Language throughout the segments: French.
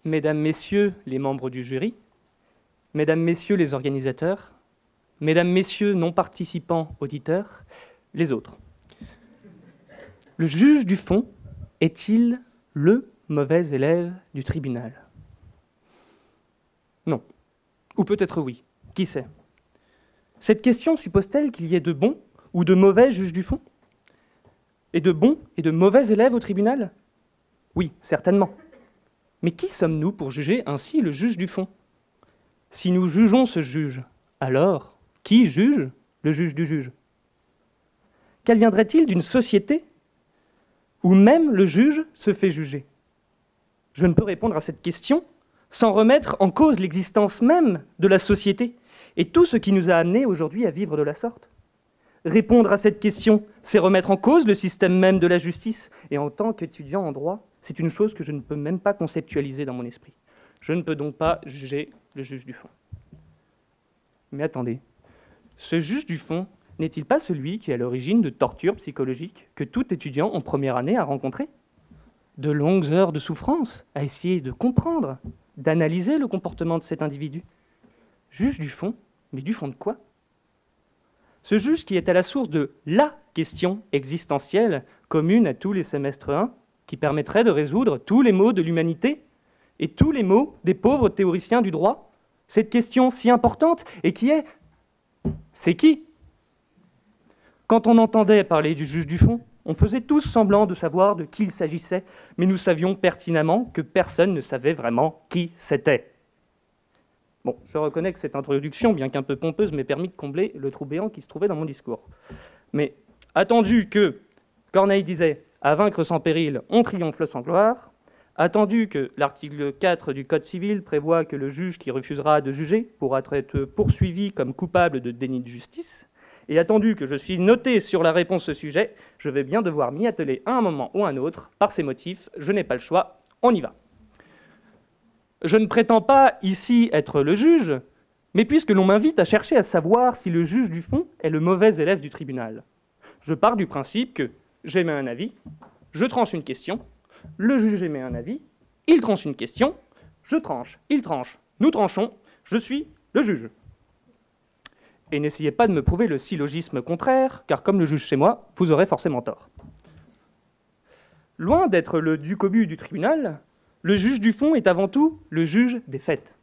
Mesdames, Messieurs les membres du jury, Mesdames, Messieurs les organisateurs, Mesdames, Messieurs non-participants auditeurs, les autres. Le juge du fond est-il le mauvais élève du tribunal? Non. Ou peut-être oui. Qui sait? Cette question suppose-t-elle qu'il y ait de bons ou de mauvais juges du fond? Et de bons et de mauvais élèves au tribunal? Oui, certainement. Mais qui sommes-nous pour juger ainsi le juge du fond? Si nous jugeons ce juge, alors qui juge le juge du juge? Qu'adviendrait-il d'une société où même le juge se fait juger? Je ne peux répondre à cette question sans remettre en cause l'existence même de la société et tout ce qui nous a amenés aujourd'hui à vivre de la sorte. Répondre à cette question, c'est remettre en cause le système même de la justice. Et en tant qu'étudiant en droit, c'est une chose que je ne peux même pas conceptualiser dans mon esprit. Je ne peux donc pas juger le juge du fond. Mais attendez, ce juge du fond n'est-il pas celui qui est à l'origine de tortures psychologiques que tout étudiant en première année a rencontrées? De longues heures de souffrance à essayer de comprendre, d'analyser le comportement de cet individu. Juge du fond, mais du fond de quoi? Ce juge qui est à la source de la question existentielle commune à tous les semestres 1, qui permettrait de résoudre tous les maux de l'humanité et tous les maux des pauvres théoriciens du droit. Cette question si importante et qui est « c'est qui ?» Quand on entendait parler du juge du fond, on faisait tous semblant de savoir de qui il s'agissait, mais nous savions pertinemment que personne ne savait vraiment qui c'était. Bon, je reconnais que cette introduction, bien qu'un peu pompeuse, m'ait permis de combler le trou béant qui se trouvait dans mon discours. Mais attendu que Corneille disait « à vaincre sans péril, on triomphe sans gloire », attendu que l'article 4 du Code civil prévoit que le juge qui refusera de juger pourra être poursuivi comme coupable de déni de justice, et attendu que je suis noté sur la réponse au sujet, je vais bien devoir m'y atteler à un moment ou à un autre. Par ces motifs, je n'ai pas le choix, on y va. Je ne prétends pas ici être le juge, mais puisque l'on m'invite à chercher à savoir si le juge du fond est le mauvais élève du tribunal, je pars du principe que j'émets un avis, je tranche une question, le juge émet un avis, il tranche une question, je tranche, il tranche, nous tranchons, je suis le juge. Et n'essayez pas de me prouver le syllogisme contraire, car comme le juge chez moi, vous aurez forcément tort. Loin d'être le duc obus du tribunal, le juge du fond est avant tout le juge des faits.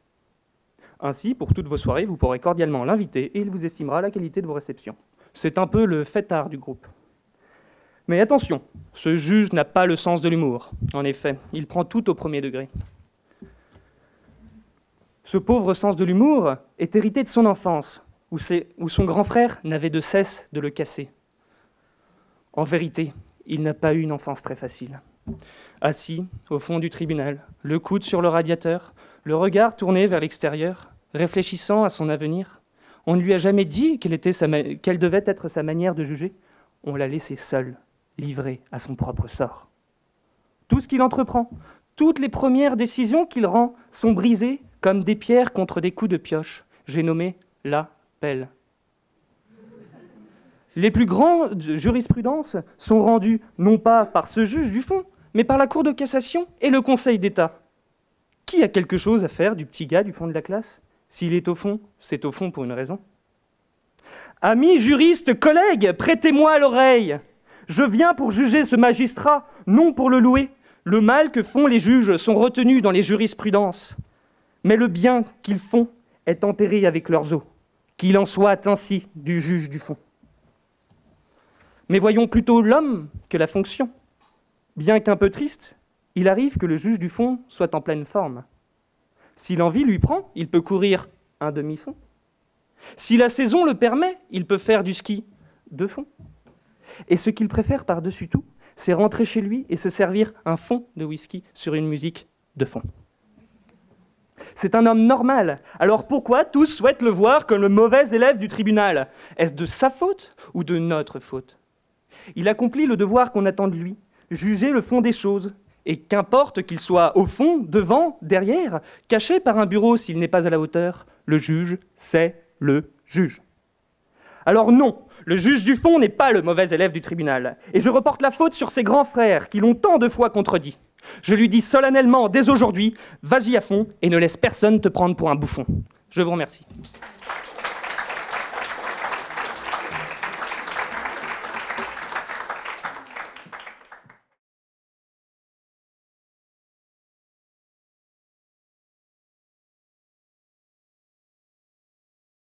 Ainsi, pour toutes vos soirées, vous pourrez cordialement l'inviter et il vous estimera la qualité de vos réceptions. C'est un peu le fêtard du groupe. Mais attention, ce juge n'a pas le sens de l'humour. En effet, il prend tout au premier degré. Ce pauvre sens de l'humour est hérité de son enfance, où son grand frère n'avait de cesse de le casser. En vérité, il n'a pas eu une enfance très facile. Assis au fond du tribunal, le coude sur le radiateur, le regard tourné vers l'extérieur, réfléchissant à son avenir, on ne lui a jamais dit quelle devait être sa manière de juger. On l'a laissé seul, livré à son propre sort. Tout ce qu'il entreprend, toutes les premières décisions qu'il rend sont brisées comme des pierres contre des coups de pioche. J'ai nommé la pelle. Les plus grandes jurisprudences sont rendues non pas par ce juge du fond, mais par la Cour de cassation et le Conseil d'État. Qui a quelque chose à faire du petit gars du fond de la classe? S'il est au fond, c'est au fond pour une raison. Amis juristes, collègues, prêtez-moi l'oreille. Je viens pour juger ce magistrat, non pour le louer. Le mal que font les juges sont retenus dans les jurisprudences. Mais le bien qu'ils font est enterré avec leurs os. Qu'il en soit ainsi du juge du fond. Mais voyons plutôt l'homme que la fonction. Bien qu'un peu triste, il arrive que le juge du fond soit en pleine forme. Si l'envie lui prend, il peut courir un demi-fond. Si la saison le permet, il peut faire du ski de fond. Et ce qu'il préfère par-dessus tout, c'est rentrer chez lui et se servir un fond de whisky sur une musique de fond. C'est un homme normal. Alors pourquoi tous souhaitent le voir comme le mauvais élève du tribunal? Est-ce de sa faute ou de notre faute? Il accomplit le devoir qu'on attend de lui, juger le fond des choses. Et qu'importe qu'il soit au fond, devant, derrière, caché par un bureau s'il n'est pas à la hauteur, le juge, c'est le juge. Alors non, le juge du fond n'est pas le mauvais élève du tribunal. Et je reporte la faute sur ses grands frères qui l'ont tant de fois contredit. Je lui dis solennellement, dès aujourd'hui, vas-y à fond et ne laisse personne te prendre pour un bouffon. Je vous remercie.